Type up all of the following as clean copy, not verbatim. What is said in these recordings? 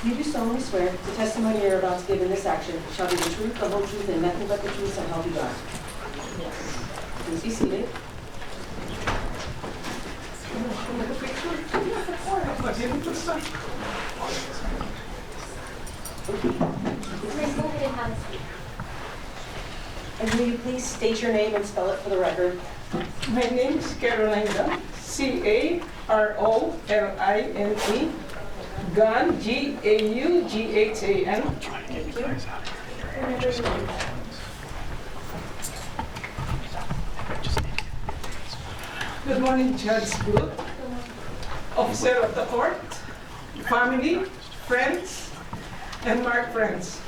You do solemnly swear the testimony you're about to give in this action shall be the truth, the whole truth, and nothing but the truth, so help you God. Yes. Please be seated. Please go ahead and have a seat. And will you please state your name and spell it for the record? My name is Caroline Gaughan, Caroline, Gaughan, Gaughan. Good morning, Judge Booth, officer of the court, family, friends, and Mark friends.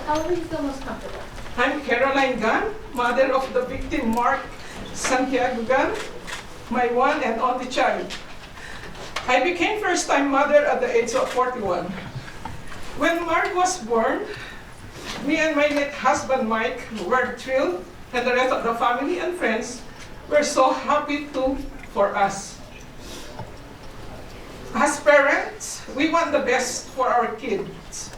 However you feel most comfortable. I'm Caroline Gaughan, mother of the victim Mark Gaughan, my one and only child. I became first-time mother at the age of 41. When Mark was born, me and my late husband Mike were thrilled, and the rest of the family and friends were so happy too for us. As parents, we want the best for our kids.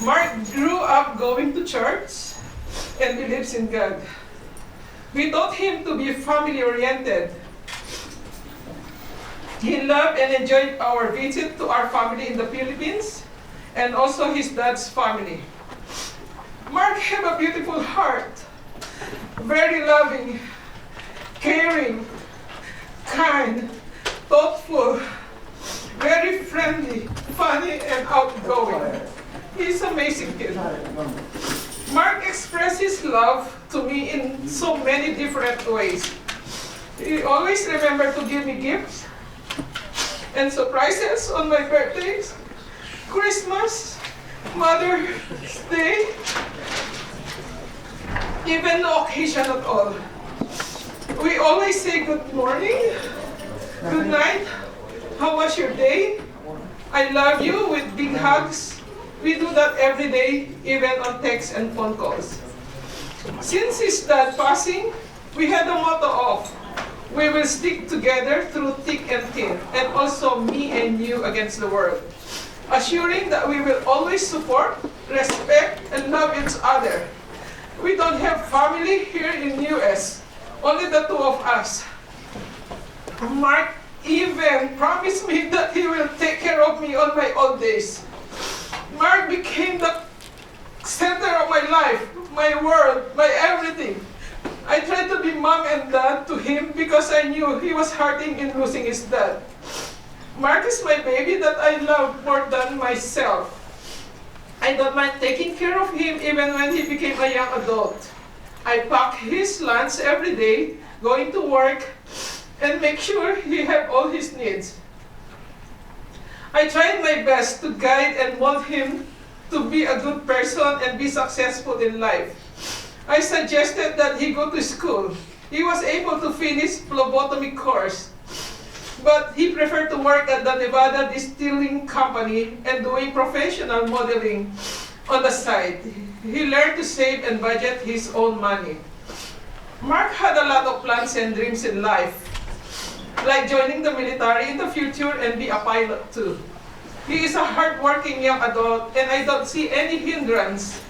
Mark grew up going to church and believes in God. We taught him to be family-oriented. He loved and enjoyed our visit to our family in the Philippines and also his dad's family. Mark had a beautiful heart, very loving, caring, kind, thoughtful, very friendly, funny, and outgoing. He's an amazing kid. Mark expressed his love to me in so many different ways. He always remembered to give me gifts and surprises on my birthdays, Christmas, Mother's Day, even no occasion at all. We always say good morning, good night, how was your day, I love you with big hugs. We do that every day, even on texts and phone calls. Since his dad passing, we had a motto of, we will stick together through thick and thin, and also me and you against the world, assuring that we will always support, respect, and love each other. We don't have family here in US, only the two of us. Mark even promised me that he will take care of me on my old days. Mark became the center of my life, my world, my everything. I tried to be mom and dad to him because I knew he was hurting in losing his dad. Mark is my baby that I love more than myself. I don't mind taking care of him even when he became a young adult. I pack his lunch every day, going to work, and make sure he has all his needs. I tried my best to guide and mold him to be a good person and be successful in life. I suggested that he go to school. He was able to finish phlebotomy course, but he preferred to work at the Nevada Distilling Company and doing professional modeling on the side. He learned to save and budget his own money. Mark had a lot of plans and dreams in life, like joining the military in the future and be a pilot too. He is a hard-working young adult, and I don't see any hindrance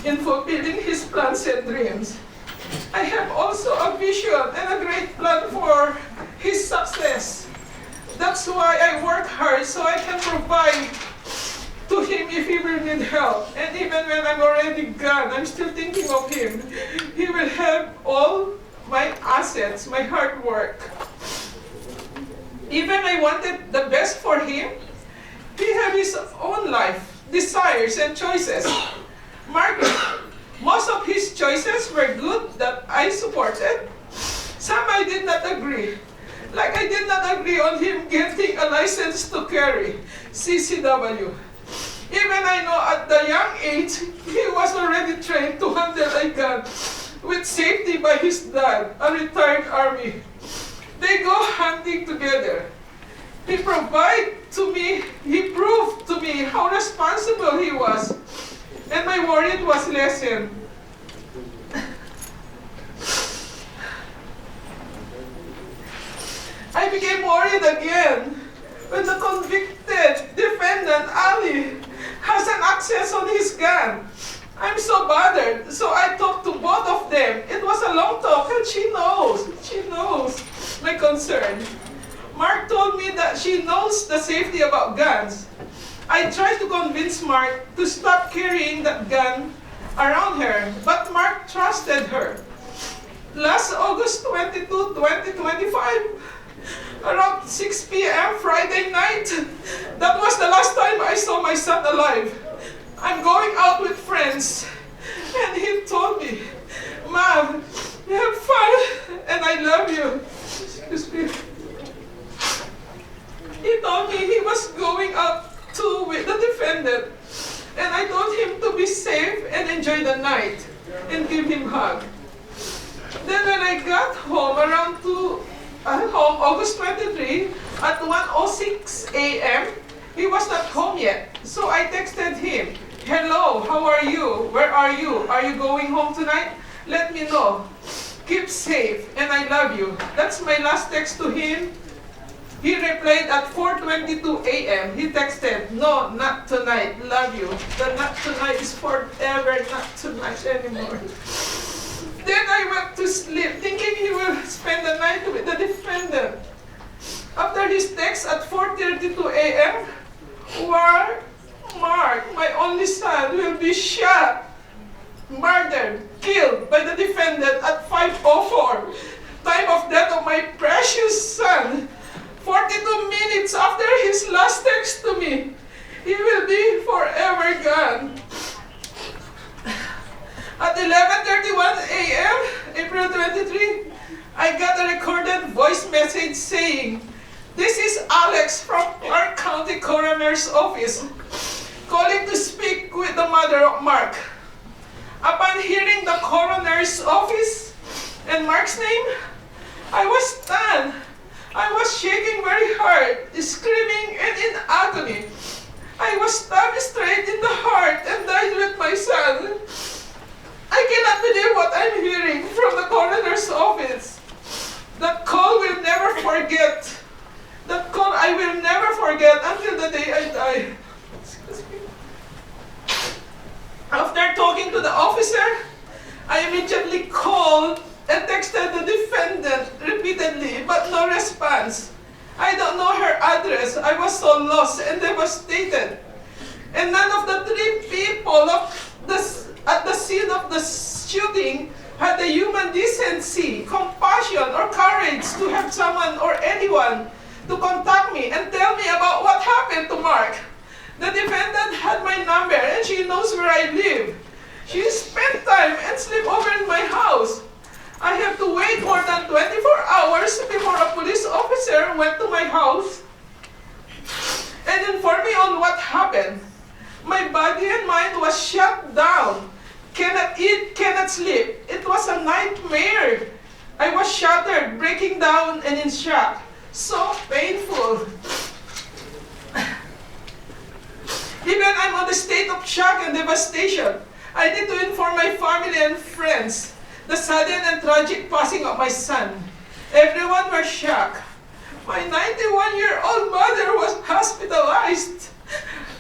in fulfilling his plans and dreams. I have also a vision and a great plan for his success. That's why I work hard so I can provide to him if he will need help. And even when I'm already gone, I'm still thinking of him. He will have all my assets, my hard work. Even I wanted the best for him. He had his own life, desires, and choices. Mark, most of his choices were good that I supported. Some I did not agree. Like I did not agree on him getting a license to carry, CCW. Even I know at the young age, he was already trained to handle a gun with safety by his dad, a retired army. They go hunting together. He proved to me how responsible he was, and my worry was lessened. I became worried again when the convicted defendant, Ali, has an access on his gun. I'm so bothered, so I talked to both of them. It was a long talk, and she knows my concern. Mark told me that she knows the safety about guns. I tried to convince Mark to stop carrying that gun around her, but Mark trusted her. Last August 22, 2025, around 6 p.m. Friday night, that was the last time I saw my son alive. I'm going out with friends, and he told me, "Mom, have fun, and I love you." Excuse me. He told me he was going out too with the defendant, and I told him to be safe and enjoy the night, and give him a hug. Then when I got home around August 23, at 1:06 a.m., he was not home yet. So I texted him, "Hello, how are you? Where are you? Are you going home tonight? Let me know. Keep safe, and I love you." That's my last text to him. He replied at 4:22 a.m. He texted, "No, not tonight. Love you. The not tonight is forever, not tonight anymore." Then I went to sleep, thinking he will spend the night with the defendant. After his text at 4:32 a.m., Mark, my only son, will be shot, murdered, killed by the defendant at 5:04, time of death of my precious son. 42 minutes after his last text to me, he will be forever gone. At 11:31 a.m., April 23, I got a recorded voice message saying, "This is Alex from Clark County Coroner's Office, calling to speak with the mother of Mark." Upon hearing the coroner's office and Mark's name, I was stunned. I was shaking very hard, screaming and in agony. I was stabbed straight in the heart and died with my son. I cannot believe what I'm hearing from the coroner's office. That call will never forget. That call I will never forget until the day I die. Excuse me. After talking to the officer, I immediately called and texted the defendant repeatedly, but no response. I don't know her address. I was so lost and devastated. And none of the three people at the scene of the shooting had the human decency, compassion, or courage to have someone or anyone to contact me and tell me about what happened to Mark. The defendant had my number and she knows where I live. She spent time and slept over in my house. I have to wait more than 24 hours before a police officer went to my house and informed me on what happened. My body and mind was shut down. Cannot eat, cannot sleep. It was a nightmare. I was shattered, breaking down and in shock. So painful. Even I'm on the state of shock and devastation. I need to inform my family and friends the sudden and tragic passing of my son. Everyone was shocked. My 91-year-old mother was hospitalized.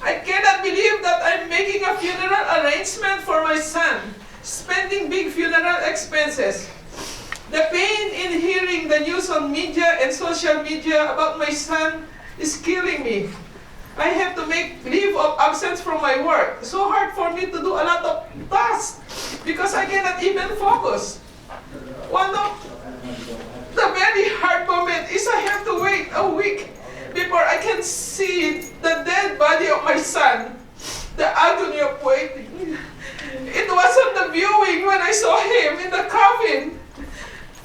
I cannot believe that I'm making a funeral arrangement for my son, spending big funeral expenses. The pain in hearing the news on media and social media about my son is killing me. I have to make leave of absence from my work. So hard for me to do a lot of tasks because I cannot even focus. One of the very hard moment is I have to wait a week before I can see the dead body of my son. The agony of waiting. It was on the viewing when I saw him in the coffin.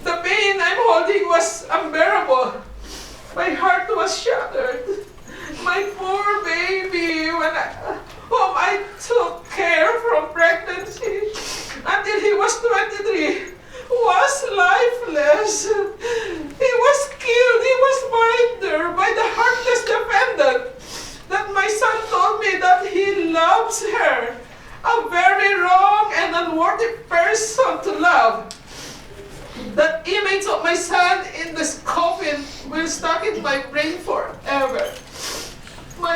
The pain I'm holding was unbearable. My heart was shattered. My poor baby, whom I took care from pregnancy until he was 23, was lifeless. He was killed, he was murdered by the heartless defendant that my son told me that he loves her. A very wrong and unworthy person to love. That image of my son in this coffin will stuck in my brain forever.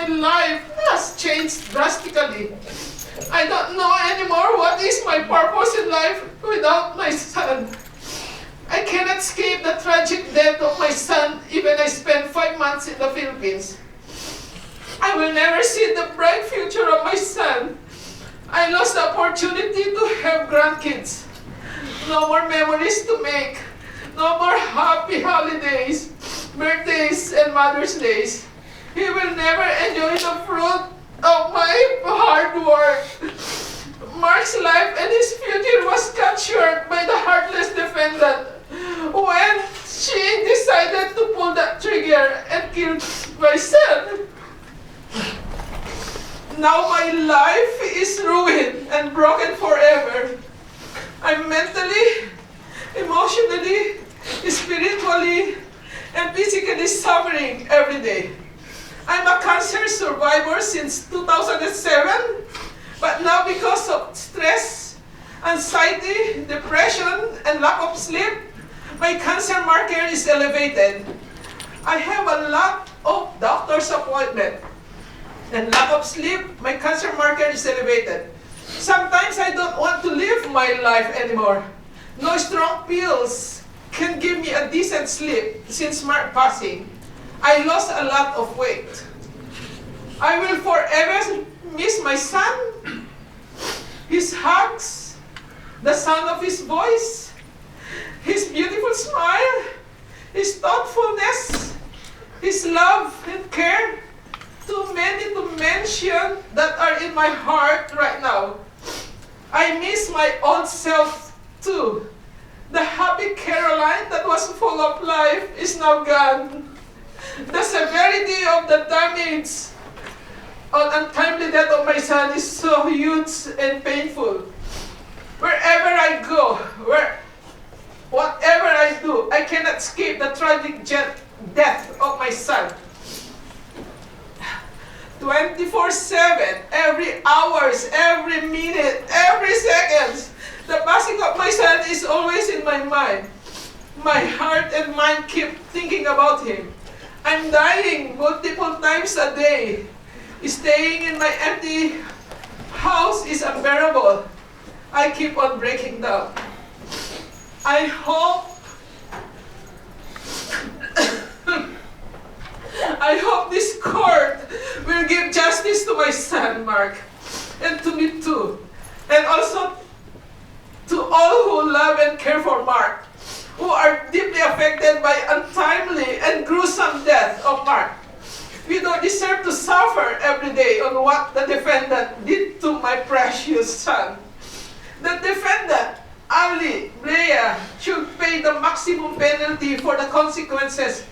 my life has changed drastically. I don't know anymore what is my purpose in life without my son. I cannot escape the tragic death of my son even I spent 5 months in the Philippines. I will never see the bright future of my son. I lost the opportunity to have grandkids. No more memories to make. No more happy holidays, birthdays, and Mother's Days. He will never enjoy the fruit of my hard work. Mark's life and his future was cut short by the heartless defendant when she decided to pull that trigger and kill my son. Now my life is ruined and broken forever. I'm mentally, emotionally, spiritually, and physically suffering every day. I'm a cancer survivor since 2007, but now because of stress, anxiety, depression, and lack of sleep, my cancer marker is elevated. I have a lot of doctor's appointments, and lack of sleep, my cancer marker is elevated. Sometimes I don't want to live my life anymore. No strong pills can give me a decent sleep since Mark passing. I lost a lot of weight. I will forever miss my son, his hugs, the sound of his voice, his beautiful smile, his thoughtfulness, his love and care. Too many to mention that are in my heart right now. I miss my old self too. The happy Caroline that was full of life is now gone. The severity of the damage on untimely death of my son is so huge and painful. Wherever I go, whatever I do, I cannot escape the tragic death of my son. 24/7, every hours, every minute, every seconds, the passing of my son is always in my mind. My heart and mind keep thinking about him. I'm dying multiple times a day. Staying in my empty house is unbearable. I keep on breaking down. I hope this court will give justice to my son, Mark, and to me too, and also to all who love and care for Mark, who are deeply affected by untimely and gruesome death of Mark. We don't deserve to suffer every day on what the defendant did to my precious son. The defendant, Allysandra Blea, should pay the maximum penalty for the consequences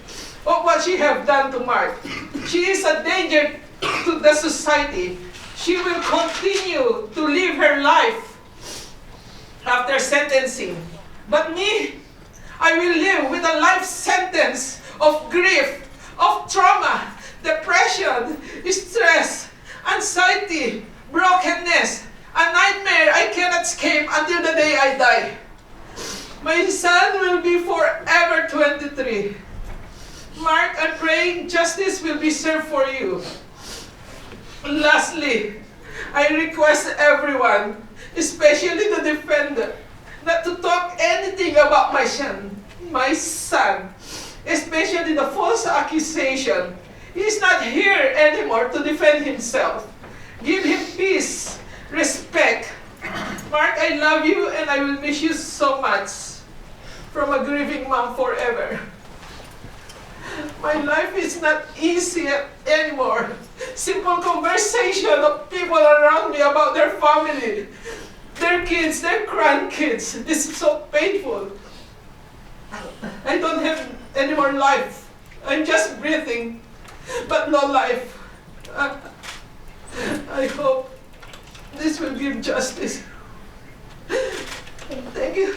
of what she have done to Mark. She is a danger to the society. She will continue to live her life after sentencing. But me, I will live with a life sentence of grief, of trauma, depression, stress, anxiety, brokenness, a nightmare I cannot escape until the day I die. My son will be forever 23. Mark, I'm praying justice will be served for you. Lastly, I request everyone, especially the defendant, not to talk anything about my son, especially the false accusation. He is not here anymore to defend himself. Give him peace, respect. Mark, I love you and I will miss you so much. From a grieving mom forever. My life is not easy anymore. Simple conversation of people around me about their family, their kids, their grandkids. This is so painful. I don't have any more life. I'm just breathing, but no life. I hope this will give justice. Thank you.